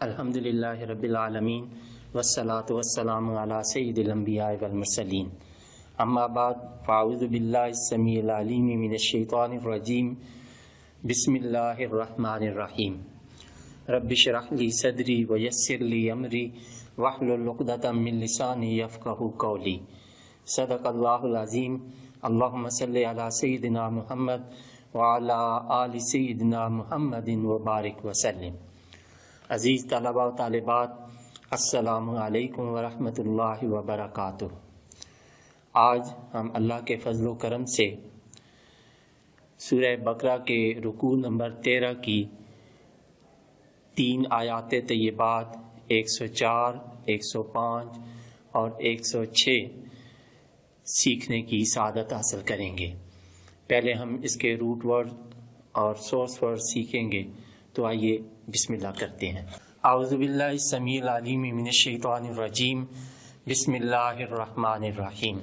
الحمدللہ رب العالمین والصلاة والسلام علی سید الانبیاء والمرسلین اما بعد فاعوذ باللہ السمیع العلیم من الشیطان الرجیم بسم اللہ الرحمن الرحیم رب اشرح لی صدری ویسر لی امری واحلل عقدۃ من لسانی یفقہوا قولی صدق اللہ العظیم اللہم صلی علی سیدنا محمد وعلی آل سیدنا محمد وبارک وسلم۔ عزیز طلباء و طالبات، السلام علیکم ورحمۃ اللہ وبرکاتہ۔ آج ہم اللہ کے فضل و کرم سے سورہ بقرہ کے رکوع نمبر 13 کی 3 آیات طیبات 104، 105 اور 106 سیکھنے کی سعادت حاصل کریں گے۔ پہلے ہم اس کے روٹ ورڈ اور سورس ورڈ سیکھیں گے، تو آئیے بسم اللہ کرتے ہیں۔ اعوذ باللہ السمیع العلیم من الشیطان الرجیم، بسم اللہ الرحمن الرحیم۔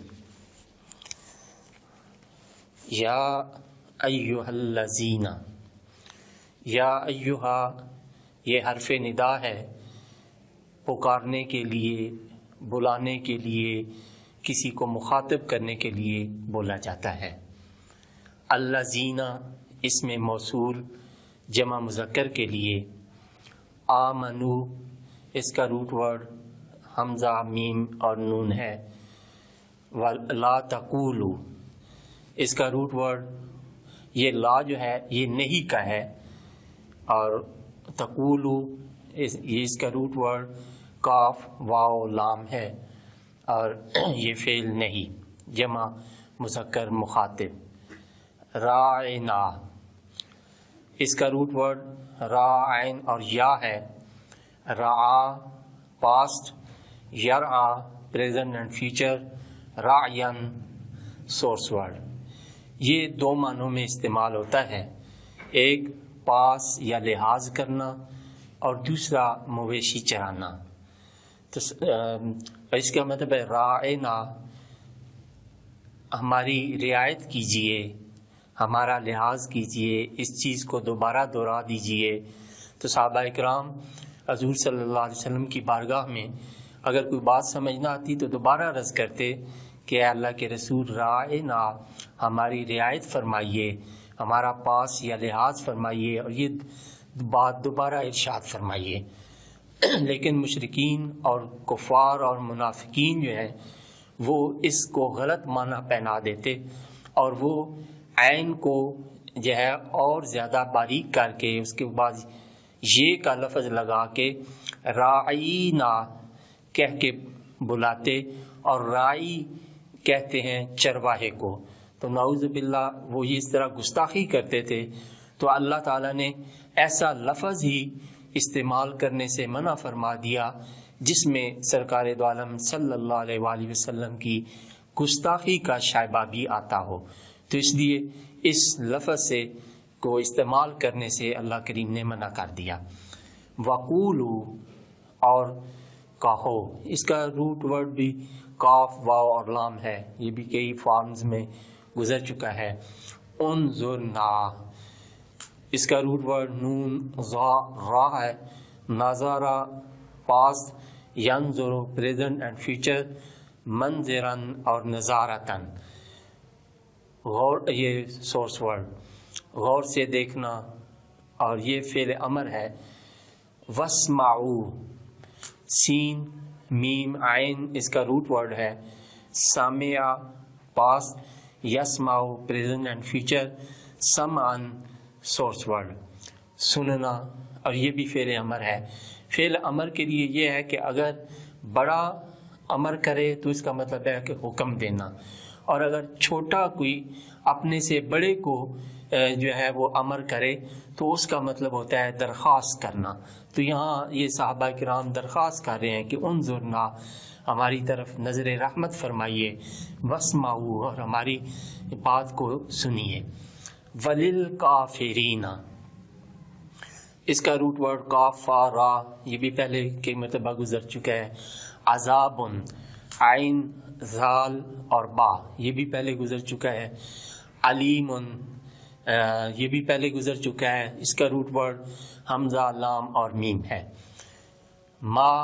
یا ایہا الذین، یا ایہا یہ حرف ندا ہے، پکارنے کے لیے، بلانے کے لیے، کسی کو مخاطب کرنے کے لیے بولا جاتا ہے۔ الذین اس میں موصول جمع مذکر کے لیے، آمنو اس کا روٹ ورڈ حمزہ میم اور نون ہے، لا تقولو اس کا روٹ ورڈ، یہ لا جو ہے یہ نہیں کا ہے، اور تقولو اس کا روٹ ورڈ کاف واو لام ہے، اور یہ فعل نہیں، جمع مذکر مخاطب۔ راعنا اس کا روٹ ورڈ را عین اور یا ہے، رعا پاسٹ، یرعا پریزنٹ اینڈ فیوچر، رعین سورس ورڈ۔ یہ 2 معنوں میں استعمال ہوتا ہے، ایک پاس یا لحاظ کرنا اور دوسرا مویشی چرانا۔ تو اس کا مطلب ہے راعنا ہماری رعایت کیجئے، ہمارا لحاظ کیجئے، اس چیز کو دوبارہ دہرا دیجئے۔ تو صحابہ اکرام حضور صلی اللہ علیہ وسلم کی بارگاہ میں اگر کوئی بات سمجھ نہ آتی تو دوبارہ عرض کرتے کہ اے اللہ کے رسول راعنا ہماری رعایت فرمائیے، ہمارا پاس یا لحاظ فرمائیے، اور یہ بات دوبارہ ارشاد فرمائیے۔ لیکن مشرکین اور کفار اور منافقین جو ہیں وہ اس کو غلط معنی پہنا دیتے، اور وہ عین کو جو ہے اور زیادہ باریک کر کے اس کے بعد یہ کا لفظ لگا کے راعینا کہہ کے بلاتے، اور راعی کہتے ہیں چرواہے کو۔ تو نعوذ باللہ وہ اس طرح گستاخی کرتے تھے، تو اللہ تعالیٰ نے ایسا لفظ ہی استعمال کرنے سے منع فرما دیا جس میں سرکار دو عالم صلی اللہ علیہ وآلہ وسلم کی گستاخی کا شائبہ بھی آتا ہو۔ تو اس لیے اس لفظ سے کو استعمال کرنے سے اللہ کریم نے منع کر دیا۔ وقولو اور کہو، اس کا روٹ ورڈ بھی کاف واو اور لام ہے، یہ بھی کئی فارمز میں گزر چکا ہے۔ انظرنا اس کا روٹ ورڈ نون ظا را ہے، نظارہ پاسٹ، ینظر پریزنٹ اینڈ فیوچر، منظرن اور نظارتن غور، یہ سورس ورڈ غور سے دیکھنا، اور یہ فعل امر ہے۔ واسمعو سین میم عین اس کا روٹ ورڈ ہے، سامع پاسٹ، یسمعو پریزنٹ اینڈ فیوچر، سمعن سورس ورڈ سننا، اور یہ بھی فعل امر ہے۔ فعل امر کے لیے یہ ہے کہ اگر بڑا امر کرے تو اس کا مطلب ہے کہ حکم دینا، اور اگر چھوٹا کوئی اپنے سے بڑے کو جو ہے وہ امر کرے تو اس کا مطلب ہوتا ہے درخواست کرنا۔ تو یہاں یہ صحابہ کرام درخواست کر رہے ہیں کہ انظرنا ہماری طرف نظر رحمت فرمائیے، واسمعوا اور ہماری بات کو سنیے۔ وللکافرین اس کا روٹ ورڈ کاف فا را، یہ بھی پہلے کئی مرتبہ گزر چکا ہے۔ عذاب عین ذال اور با، یہ بھی پہلے گزر چکا ہے۔ علیم یہ بھی پہلے گزر چکا ہے، اس کا روٹ ورڈ حمزہ لام اور میم ہے۔ ما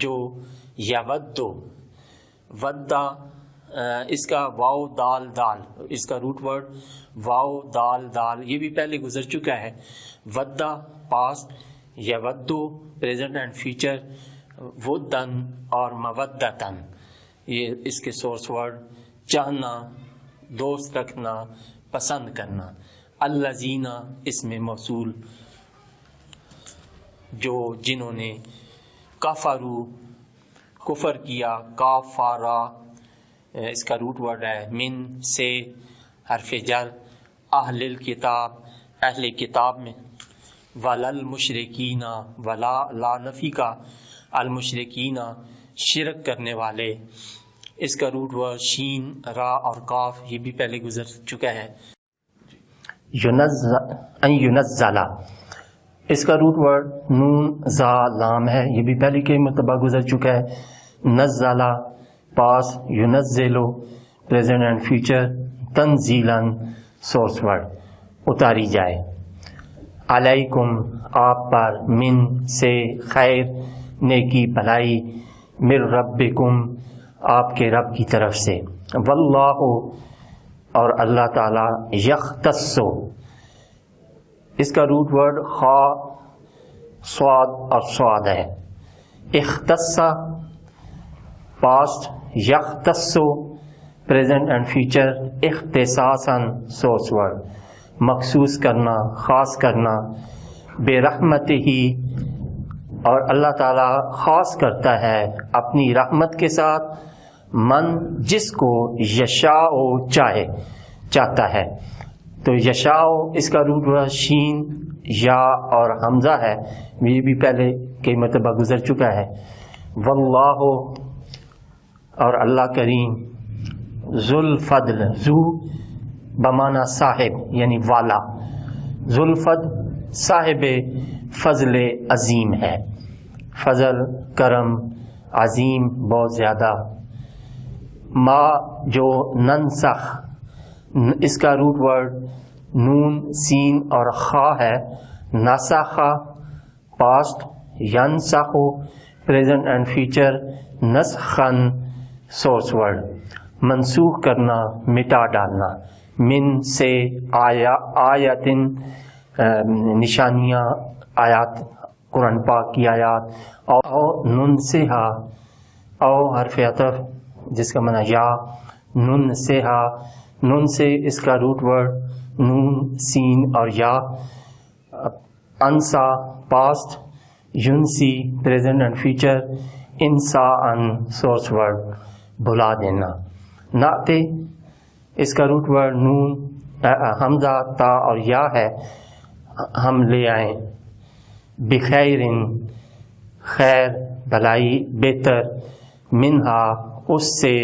جو یودو، ودا اس کا واو دال دال، اس کا روٹ ورڈ واو دال دال، یہ بھی پہلے گزر چکا ہے. ودا پاسٹ، یودو پریزنٹ اینڈ فیوچر، ودن اور مودتن یہ اس کے سورس ورڈ. چاہنا، دوست رکھنا، پسند کرنا. الذین اس میں موصول، جو جنہوں نے کفروا کفر کیا، کافارا اس کا روٹ ورڈ ہے من سے حرف جر. اہل الکتاب اہل کتاب میں. ولل مشرکین ولا لا نفی کا، المشرکین شرک کرنے والے، اس کا روٹ ورڈ شین را اور کاف یہ بھی پہلے گزر چکا ہے. ینزل اس کا روٹ ورڈ نون زا لام ہے، یہ بھی پہلے کئی مرتبہ گزر چکا ہے. نزلہ پاس، ینزلو پریزنٹ اینڈ فیوچر، تنزیلاً سورس ورڈ اتاری جائے. علیکم آپ پر، من سے خیر نیکی بھلائی، من ربکم آپ کے رب کی طرف سے. واللہ اور اللہ تعالی، یختص اس کا روٹ ورڈ خا صاد اور صاد ہے. اختص پاسٹ، یختص پریزنٹ اینڈ فیوچر، اختصاصاً سورس ورڈ مخصوص کرنا، خاص کرنا. بے رحمت ہی اور اللہ تعالیٰ خاص کرتا ہے اپنی رحمت کے ساتھ من جس کو یشاء چاہتا ہے. تو یشاء اس کا روٹ ورڈ شین یا اور حمزہ ہے، یہ بھی پہلے کئی مرتبہ گزر چکا ہے. واللہ اور اللہ کریم، ذو الفضل ذو بمانا صاحب یعنی والا، ذو الفضل صاحب فضل عظیم ہے. فضل کرم عظیم بہت زیادہ. ما جو ننسخ اس کا روٹ ورڈ نون سین اور خا ہے. نسخ پاسٹ، ینسخ پریزنٹ اینڈ فیوچر، نسخن سورس ورڈ منسوخ کرنا، مٹا ڈالنا. من سے آیاتن نشانیاں، آیات قرآن پاک کی آیات. او ننسہا او حرف عطف جس کا معنی یا، ننسہا نون سے اس کا روٹ ورڈ نون سین اور یا. انسا پاسٹ، یونسی پریزنٹ اینڈ فیوچر، انسا ان سورس ورڈ بھلا دینا. ناتے اس کا روٹ ورڈ نون حمزہ تا اور یا ہے، ہم لے آئیں. بخیر خیر بھلائی بہتر، منہا اس سے،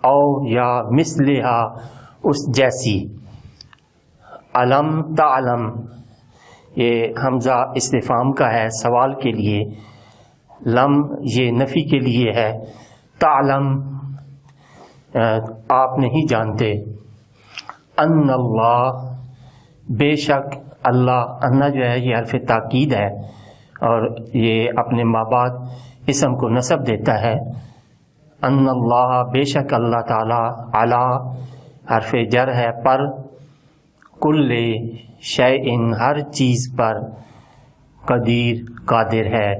او یا مثلہا اس جیسی. علم تعلم یہ حمزہ استفہام کا ہے سوال کے لیے، لم یہ نفی کے لیے ہے. تعلم آپ نہیں جانتے. ان اللہ بے شک اللہ، انا جو ہے یہ حرف تاکید ہے اور یہ اپنے ماں بعد اسم کو نسب دیتا ہے. ان اللہ بے شک اللہ تعالی، علی حرف جر ہے پر، کل شیء ہر چیز پر، قدیر قادر ہے.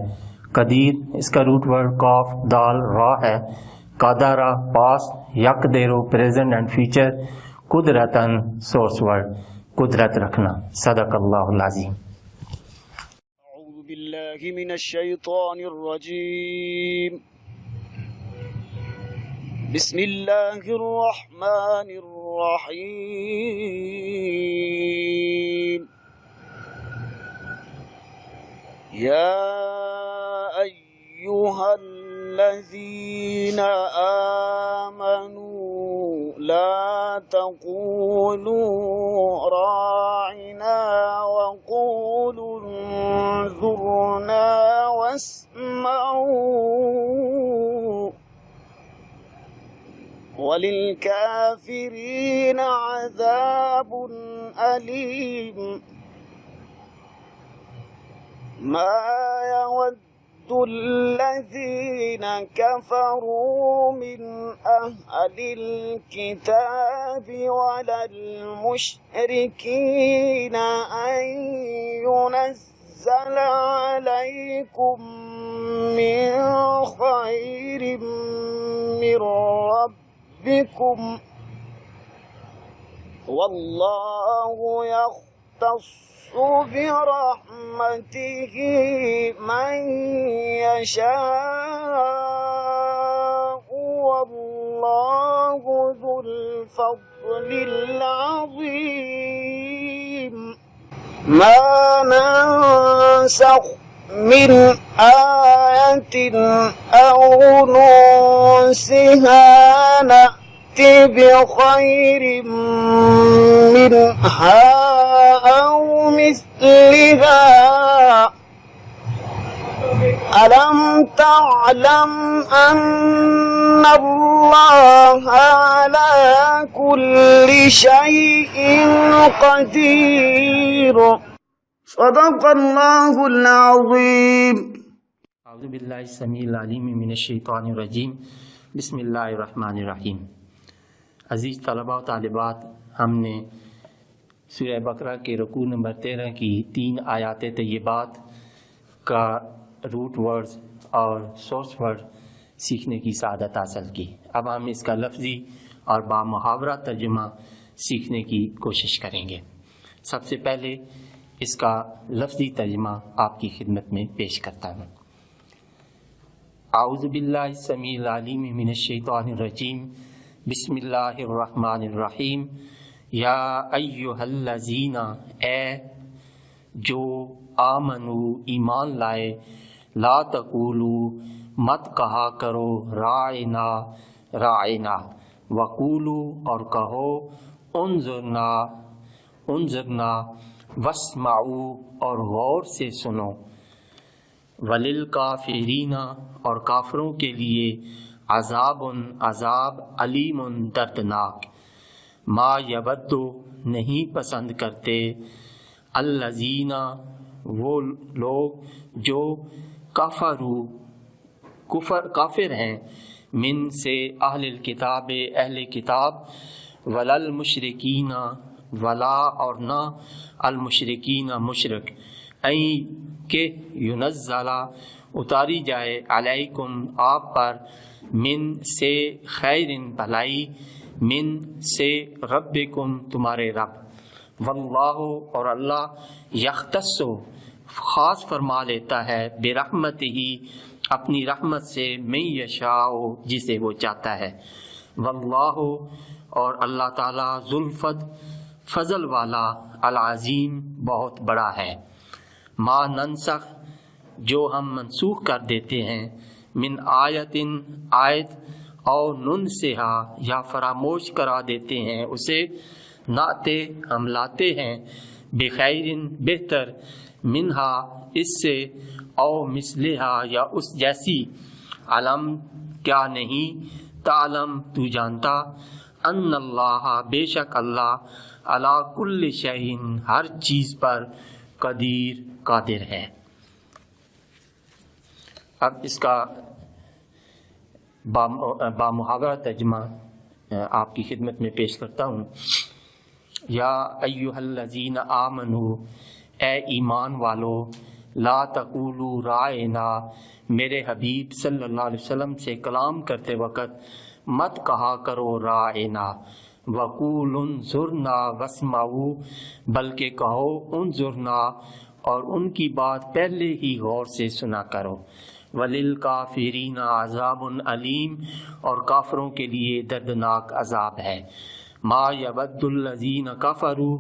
قدیر اس کا روٹ ورڈ قاف دال را ہے. قدرہ پاسٹ، یقدر پریزنٹ اینڈ فیوچر، قدرتاً سورس ورڈ قدرت رکھنا. صدق اللہ العظیم. اعوذ باللہ من الشیطان الرجیم. بسم اللہ الرحمن الرحیم. یا ایہا الذین آمنوا لا تقولوا راعنا وقولوا انظرنا واسمعوا وللكافرين عذاب أليم. ما يود الذين كفروا من أهل الكتاب ولا المشركين أن ينزل عليكم من خير من ربكم والله يختص برحمته من يشاء والله ذو الفضل العظيم ما ننسخ من آية أو ننسها نأت بخير منها أو مثلها ألم تعلم أن الله على كل شيء قدير صدق الله العظيم اعوذ باللہ السمیع العلیم من الشیطان الرجیم بسم اللہ الرحمن الرحیم۔ عزیز طلباء و طالبات، ہم نے سورہ بقرہ کے رکوع نمبر 13 کی 3 آیات طیبات کا روٹ ورڈز اور سورس ورڈ سیکھنے کی سعادت حاصل کی۔ اب ہم اس کا لفظی اور بامحاورہ ترجمہ سیکھنے کی کوشش کریں گے۔ سب سے پہلے اس کا لفظی ترجمہ آپ کی خدمت میں پیش کرتا ہوں۔ اعوذ باللہ السمیع العلیم من الشیطان الرجیم بسم اللہ الرحمن الرحیم۔ یا ایہا الذین، اے جو آمنو ایمان لائے، لا تقولو مت کہا کرو راعنا راعنا، وقولو اور کہو انظرنا انظرنا، واسمعو اور غور سے سنو، وللکافرین اور کافروں کے لیے عذاب عذاب علیم دردناک، ما یود نہیں پسند کرتے الذین وہ لوگ جو کافر ہیں من سے اہل الکتاب اہل کتاب، ولا المشرکین ولا اور نہ المشرکین مشرک، این کہ ینزل اتاری جائے علیکم آپ پر من سے خیر بھلائی، من سے ربکم تمہارے رب، واللہ اور اللہ یختص خاص فرما لیتا ہے برحمتہ اپنی رحمت سے من یشاء جسے وہ چاہتا ہے، واللہ اور اللہ تعالیٰ ذو الفضل فضل والا العظیم بہت بڑا ہے۔ ما ننسخ جو ہم منسوخ کر دیتے ہیں، من آیت آیت، او ننسہا یا فراموش کرا دیتے ہیں اسے، ناتے ہم لاتے ہیں بخیر بہتر، منہا اس سے، او مثلہا یا اس جیسی، علم کیا نہیں، تعلم تو جانتا، ان اللہ بے شک اللہ، علی کل شیء ہر چیز پر، قدیر قادر ہے۔ اب اس کا بامحاورہ ترجمہ آپ کی خدمت میں پیش کرتا ہوں۔ یا ایہا الذین آمنو، اے ایمان والو، لا تقولوا راعنا، میرے حبیب صلی اللہ علیہ وسلم سے کلام کرتے وقت مت کہا کرو راعنا، وقولوا انظرنا واسمعوا، بلکہ کہو انظرنا اور ان کی بات پہلے ہی غور سے سنا کرو، وللکافرین عذاب علیم اور کافروں کے لیے دردناک عذاب ہے۔ ما یود الذین کفروا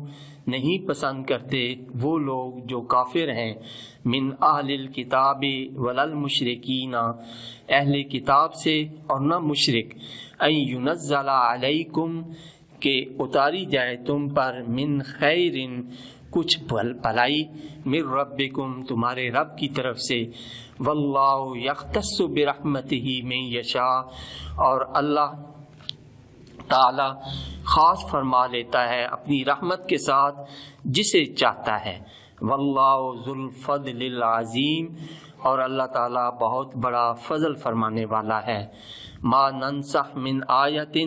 نہیں پسند کرتے وہ لوگ جو کافر ہیں، من اہل الکتاب ولا المشرکین اہل کتاب سے اور نہ مشرک، ان ینزل علیکم کہ اتاری جائے تم پر، من خیر کچھ بھلائی، من ربکم تمہارے رب کی طرف سے، واللہ یختص برحمتہ من یشاء اور اللہ تعالی خاص فرما لیتا ہے اپنی رحمت کے ساتھ جسے چاہتا ہے، واللہ ذو الفضل العظیم اور اللہ تعالیٰ بہت بڑا فضل فرمانے والا ہے۔ ما ننسخ من آیت،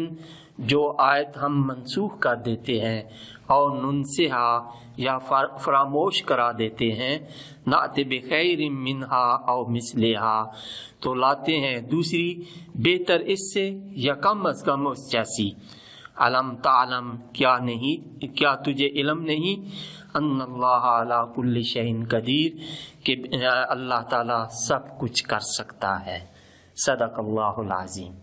جو آیت ہم منسوخ کر دیتے ہیں، اور ننسہا یا فراموش کرا دیتے ہیں، نأت بخیر منہا او مثلہا، تو لاتے ہیں دوسری بہتر اس سے یا کم از کم اس جیسی۔ علم تعلم، کیا تجھے علم نہیں، ان اللہ علی کل شیء قدیر، کہ اللہ تعالیٰ سب کچھ کر سکتا ہے۔ صدق اللہ العظیم۔